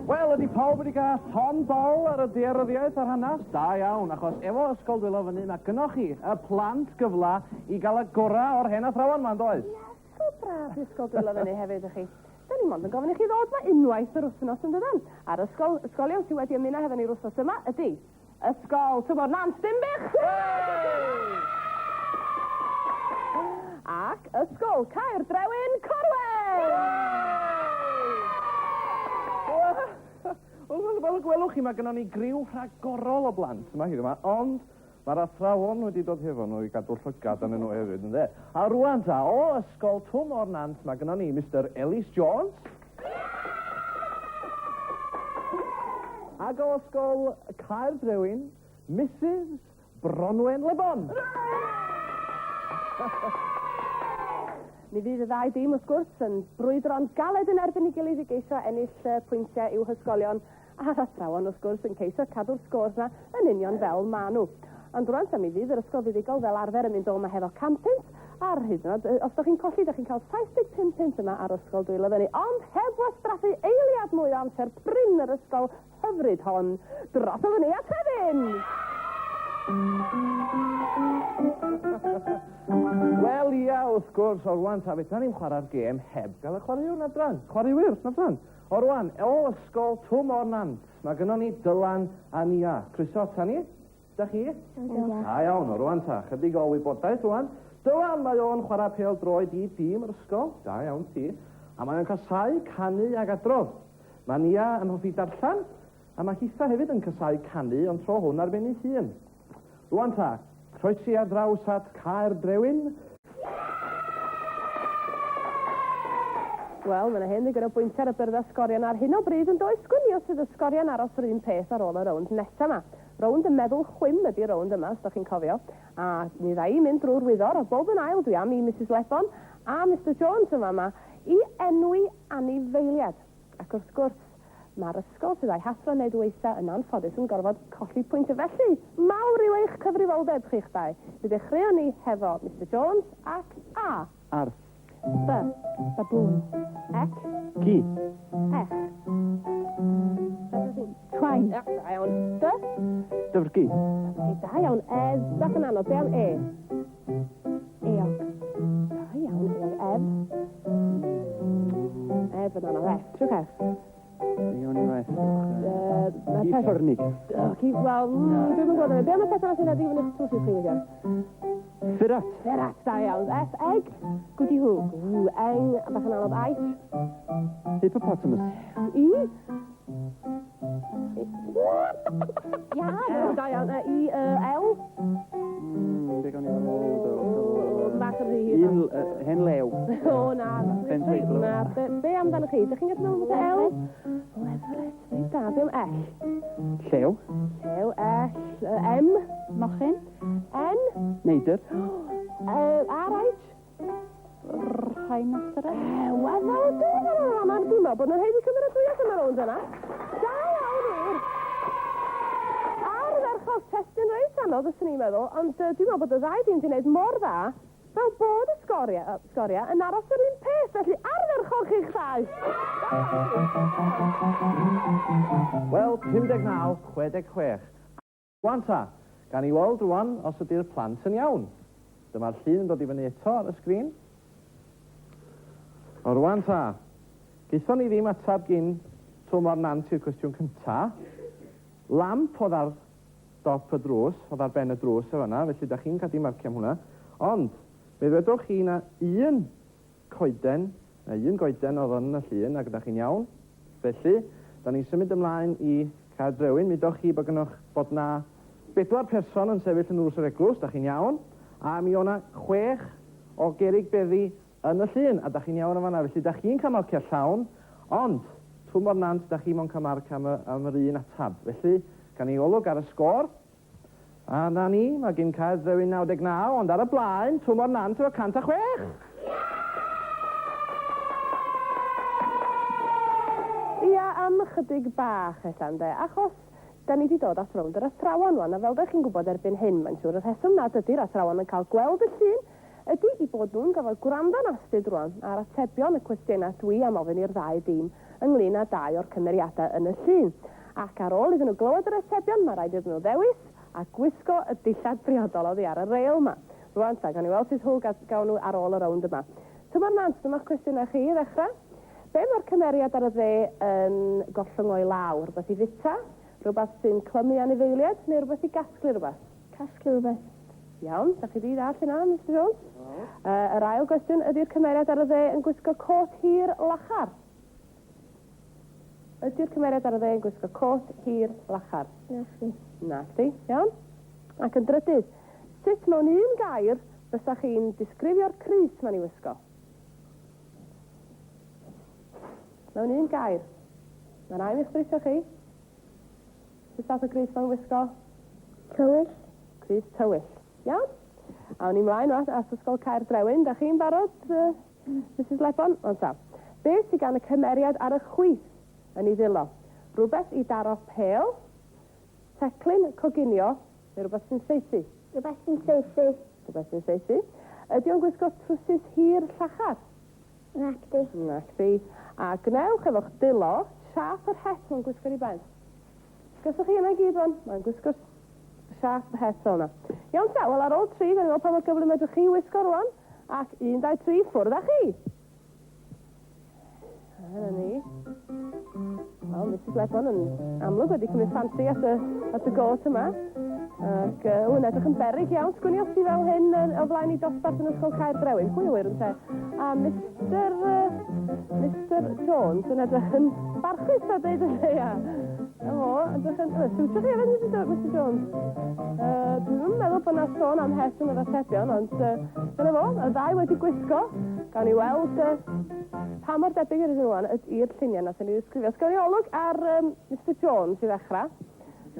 Wel, ydi pawb wedi cael ton bol ar y daearyddiaeth ar hanes? Da iawn, achos efo Ysgol Dwylo fyny, mae gynnwch chi y plant gyfla i gael y gorau o'r hen athrawon ma'n doedd? Ie, braf Ysgol Dwylo fyny hefyd, ych chi. Da ni mond yn gofyn i chi ddod ma unwaith yr wythnos yn dydyn. A'r ysgolion sydd wedi ymuno hefo ni'r wythnos yma ydy Ysgol Twm Nant Dinbych! Ac Ysgol Caer Drewyn Corwen! Wel, gwelwch chi, mae gennym ni griw rhagorol o blant yma hyd yma, ond mae'r athrawon wedi dod hefo nhw i gadw llygad yn nhw hefyd, ynddo? A rwan ta, o Ysgol Twm o'r Nant, mae gennym ni Mr Elis Jones. Ac o Ysgol Caer Drewyn, Mrs Bronwen Lebon. Mi fydd y ddau dîm wrth gwrs yn brwydro'n galed yn erbyn i gilydd i geisio ennill pwyntiau i'w hysgolion a'r athrawon wrth gwrs yn ceisio cadw'r sgôrs na yn union fel ma' nhw. Ond rwan ta mi fydd yr ysgol fuddigol fel arfer yn mynd o yma hefo 100 punt ar hyd yn oed, os da chi'n colli, da chi'n cael 75 punt yma ar Ysgol Dwylo fyny, ond heb wastraffu eiliad mwy o amser prin yr ysgol hyfryd hon dros o fyny at Hefin! Wel, ia, wrth gwrs, o rwan ta, beth ni'n chwarae'r gêm heb gael y chwaraewr na dran. Chwaraewyr, na dran. O rwan, o Ysgol Twm o'r Nant, mae gynnon ni Dylan a Nia. Croeso ta ni? Da chi? Da iawn, o rwan ta, chydig o wybodaeth rwan. Dylan, mae o'n chwarae pêl droed i dîm yr ysgol. Da iawn ti. A mae o'n casau canu ag adrodd. Mae Nia yn hoffi darllen, a mae Hitha hefyd yn casau canu, ond tro hwn ar ben ei hun. Rwan ta, croesi ar draws at Caer Drewyn. Wel, mae'n hyn ddigon o bwyntiau ar y byrdd sgorion ar hyn o bryd yn does gwni os ydy sgorion aros yr un peth ar ôl y rownd nesa yma. Rownd y meddwl chwym ydy rownd yma, os da chi'n cofio. A ni ddau i mynd drwy'r wyddor, a bob yn ail dwi am i Mrs Lebon a Mr Jones yma i enwi anifeiliad. Ac wrth gwrs, mae'r ysgol sydd â'i hathro wneud weitha yn anffodus yn gorfod colli pwyntio felly. Mawr i'w eich cyfrifoldeb chi'ch dau. Fe dechreuon ni hefo Mr Jones ac A. Arth. B. Baboon. Ec. Gi. Ech. Twain. Da iawn. D. Dyfrgi. Da iawn. Bach yn anodd. Be am E? Eog. Da iawn. Eog. Ef yn anodd. F. Trwch F. Iawn i waith. Ci ffyrnig. Wel, dwi'n yn gwybod. Be am y pethau sy'n edrych yn eich trwch chi weithio? Ffirat. Ffirat, da iawn. F. Eg. Gwdi hw. Eng. Bach yn anodd. Aich. Hippopotamus. I. Ja, da iawn. I. L. Be gan i fod? Bach yn rhy. Hen lew. O, na. Be amdano chi? Dych chi'n gallu meddwl bod L? Lefret. Da, be am L? Llew. Llew. L. M. Mochyn. N. Neidr. R-H. Rhainastra. Wel, dwi'n meddwl bod nhw'n heidi cymryd y gwyas yma rownd yna. Da iawn wir. Ar ferchog testyn reit anodd, ysyn ni'n meddwl, ond dwi'n meddwl bod y ddau ddim wedi gwneud mor dda, fel bod y sgoria yn aros yr un peth, felly ar ferchog chi'ch ddau. Wel, 59-66. Rwan ta, gan i weld rwan os ydy'r plant yn iawn. Dyma'r llun yn dod i fyny eto ar y sgrin. O rwan ta, geithon ni ddim atab gyn Twm o'r Nant i'r cwestiwn cynta. Lamp oedd ar dop y drws, oedd ar ben y drws o fanna, felly da chi'n cael di marcio am hwnna. Ond, fe ddwedwch chi na un goeden oedd yn y llun, ac ydych chi'n iawn. Felly, da ni'n symud ymlaen i Caer Drewyn. Mi dowch chi bod na 4 person yn sefyll yn drws yr eglwys, da chi'n iawn. A mi o'na 6 o gerig beddi yn y llun, a da chi'n iawn am fanna. Felly, da chi'n cael marcio llawn, ond Twm o'r Nant, da chi mo'n cael marc am yr un atab. Felly, gan i olwg ar y sgôr. A na ni, mae gen Caer Drewyn 99, ond ar y blaen, Twm o'r Nant efo 106. Ia, am ychydig bach allan de, achos da ni wedi dod at rownd yr athrawon wan, a fel da chi'n gwybod erbyn hyn, mae'n siŵr y rheswm nad ydy'r athrawon yn cael gweld y llun, ydy i bod nhw'n gafodd gwrando'n astudd rwan ar atebion y cwestiynau dwi am ofyn i'r ddau dîm ynglyn â 2 o'r cymeriadau yn y llun. Ac ar ôl iddyn nhw glywed yr atebion, mae rhaid iddyn nhw ddewis a gwisgo y dillad briodol oddi ar y reil yma. Rwan ta, gan i weld sydd hw gawn nhw ar ôl y rownd yma. Tyma'r Nant, dyma'r cwestiynau chi i ddechrau. Be mae'r cymeriad ar y dde yn gollwng o'i law? Rhywbeth i fita? Rhywbeth sy'n clymu anifeiliaid? Neu rhywbeth i gasglu rhywbeth? Casglu rhywbeth. Iawn, da chi di ddall hynna, Mr Jones? Yr ail gwestiwn, ydy'r cymeriad ar y dde yn gwisgo cot hir lachar? Ydy'r cymeriad ar y dde yn gwisgo cot hir lachar? Nacdi. Nacdi, iawn. Ac yn drydydd, sut mewn un gair fysa chi'n disgrifio'r crys ma'n i wisgo? Mewn un gair. Mae'n rhaid i'ch ddweithio chi. Sut fath o crys ma'n wisgo? Tywyll. Crys tywyll. Iawn? Awn ni mlaen at Ysgol Caer Drewyn. Da chi'n barod, Mrs Lebon? Ond ta. Be sydd gan y cymeriad ar y chwith yn ei ddilo? Rhywbeth i daro pêl, teclyn coginio, neu rhywbeth sy'n saethu? Rhywbeth sy'n saethu. Rhywbeth sy'n saethu. Ydy o'n gwisgo trwsus hir llachar? Nacdi. Nacdi. A gnewch efo'ch dilo, siap yr het mae'n gwisgo'r i ben. Gyswch chi yna gyd fan? Mae'n gwisgo'r siap yr het o'na. Iawn ta, wel ar ôl 3, da ni'n meddwl pa mor gyflym ydych chi wisgo rwan. Ac 1, 2, 3, ffwrdd â chi. Dyna ni. Wel, Mrs Lebon yn amlwg wedi cymryd ffansi at y got yma. Ac w'n edrych yn berig iawn. Sgwni os ti fel hyn o flaen i dosbarth yn Ysgol Caer Drewyn. Pwy wyr yn te? A Mr Jones yn edrych yn barchus a dweud yn leia. O, edrych yn... Siwtio chi efo Mr Jones? Dwi'n meddwl bod na sôn am het yn yr atebion, ond dyna fo, y ddau wedi gwisgo. Gawn ni weld pa mor debyg yr ydyn nhw i'r lluniau nath ni ddisgrifio. Sgawn ni olwg ar Mr Jones i ddechrau. O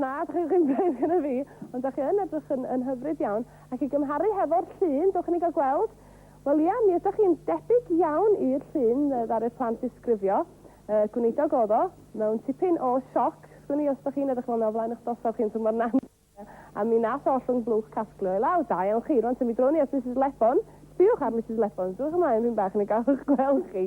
na, ydych chi'n braidd gyda fi, ond ydych chi'n edrych yn hyfryd iawn. Ac i gymharu hefo'r llun, dwch ni gael gweld. Wel ia, mi ydych chi'n debyg iawn i'r llun ddar y plant disgrifio. Gwneidog oedd o, mewn tipyn o sioc. Sgwni os ydych chi'n edrych fel na o flaen eich dosbarth chi'n tymor Nant. A mi nath ollwng blwch casglu o'i law. Da iawn chi, rwan sy'n mi droni at Mrs Lebon. Sbiwch ar Mrs Lebon, drwch ymlaen rhywun bach yn ei gael eich gweld chi.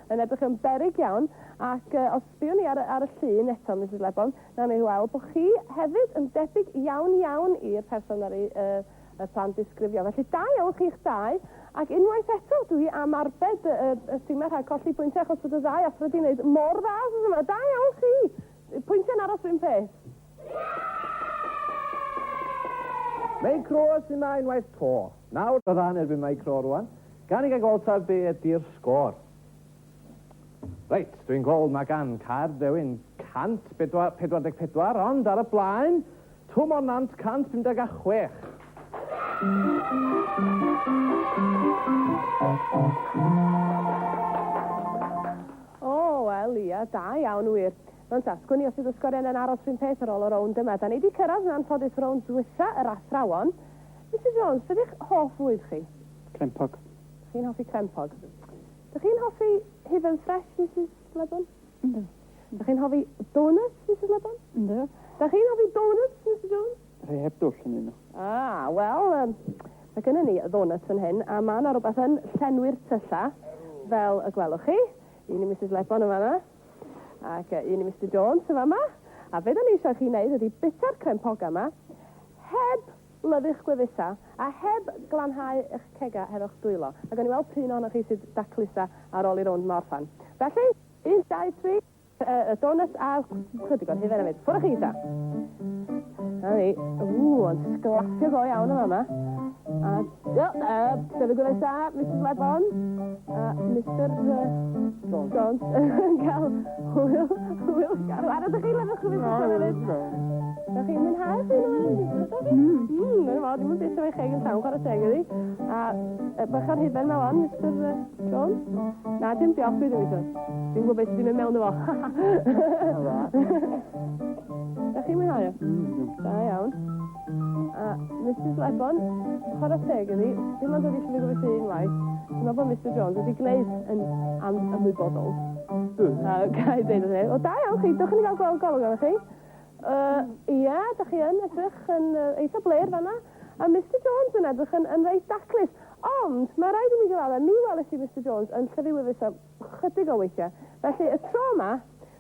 Yn edrych yn berig iawn, ac os sbiwn ni ar y llun eto, Mrs Lebon, na ni weld bod chi hefyd yn debyg iawn i'r person ar y plan disgrifio. Felly da iawn chi'ch dau, ac unwaith eto dwi am arbed y tîmau rhag colli pwyntiau achos bod y ddau athro wedi gwneud mor dda yma. Da iawn chi! Pwyntiau'n aros rhywun peth. Meicro sy'n na unwaith to. Nawr o ddan erbyn meicro rwan. Gan i gael golta be ydy'r sgôr. Reit, dwi'n gweld mae gan Caer Drewyn 144, ond ar y blaen, Twm o Nant 156. O, wel ia, da iawn wir. Ond ta, sgwni os ydy'r sgorion yn aros rhywun peth ar ôl y rownd yma. Da ni wedi cyrraedd yn anffodus rownd dwytha yr athrawon. Mr Jones, beth yw'ch hoff fwyd chi? Crempog. Chi'n hoffi crempog? Dych chi'n hoffi hufen ffres, Mrs Lebon? Ynddo. Dych chi'n hoffi donuts, Mrs Lebon? Ynddo. Dych chi'n hoffi donuts, Mr Jones? Rhai heb dwll yn un o. Wel, mae gennym ni donuts yn hyn, a mae yna rhywbeth yn llenwi'r tylla, fel y gwelwch chi. Un i Mrs Lebon yn fama, ac un i Mr Jones yn fama. A fe da ni eisiau chi wneud ydy bita'r crempog yma, heb lyfych gweddisa, a heb glanhau eich cega hefo'ch dwylo. A gan i weld pryn o'na chi sydd daclusa ar ôl i rownd morffan. Felly, 1, 2, 3, y donuts a chydig o'r hufen hefyd. Ffwrdd chi ta. Na ni. Yn sglafio go iawn yma. A, sef y gweddisa, Mrs Lebon, a Mr Jones yn cael hwyl garw. A ydych chi lyfych gweddisa hefyd? Da chi'n mwynhau chi nhw'n? Dwi'n fawr, dwi'n mwyn beth eich eich yn llawn chwarae teg ydi. A bach ar hufen ma wan, Mr Jones? Na, dim diolch dwi ddim eisiau. Dwi'n gwybod beth sy'n mynd mewn o fo. Da chi'n mwynhau? Da iawn. A Mrs Lebon, chwarae teg ydi, dim ond wedi llyfio gwybod sy'n unwaith. Dwi'n meddwl bod Mr Jones wedi gwneud yn ymwybodol. Gael dweud o ddweud. O da iawn chi, dwch yn ei gael gweld golwg o'n chi. Ia, da chi yn edrych yn eitha bler fanna. A Mr Jones yn edrych yn reit daclus. Ond, mae rhaid i mi gyfadda, mi weles i Mr Jones yn llyfywyfus am chydig o weithiau. Felly, y tro yma,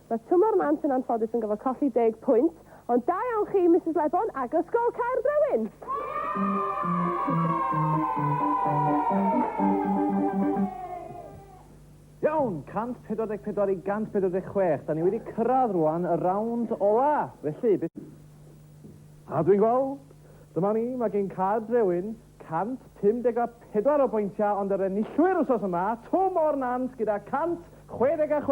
mae Twmor Nant yn anffodus yn gyfo colli 10 pwynt, ond da iawn chi, Mrs Lebon, ac Ysgol Caer Drewyn. Iawn, 144 i 146. Da ni wedi cyrraedd rwan y rawnd ola. Felly, a dwi'n gweld, dyma ni, mae gen Caer Drewyn 154 o bwyntiau, ond yr enillwyr wrthos yma, Twmor Nant gyda 166.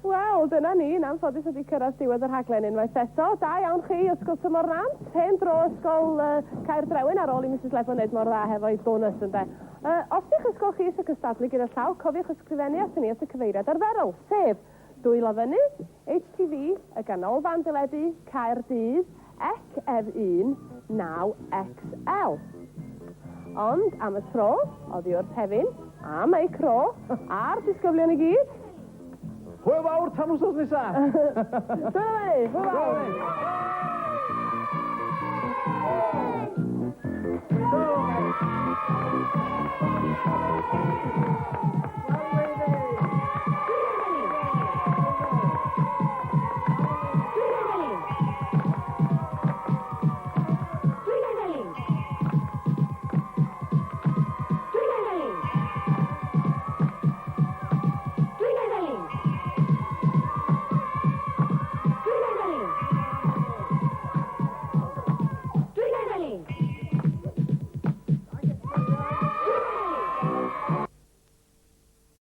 Wel, dyna ni, yn anffodus wedi cyrraedd diwedd yr rhaglen unwaith eto. Da iawn chi, Ysgol Twmor Nant. Hen dro Ysgol Caer Drewyn ar ôl i Mrs Lebon wneud mor dda hefo'i bonus ynde. Os ydych ysgol chi eisiau cystadlu gyda llaw, cofiwch ysgrifennu at ni at y cyfeiriad arferol, sef Dwylo Fyny, HTV, y ganolfan deledu, Caerdydd, EC-F1, 9XL. Ond am y tro, oddi wrth Hefin, am ei cro, a'r disgyblion i gyd. Hwyl fawr tan wsos nesaf. Dwylo Fyny, hwyl fawr. Dwylo Fyny.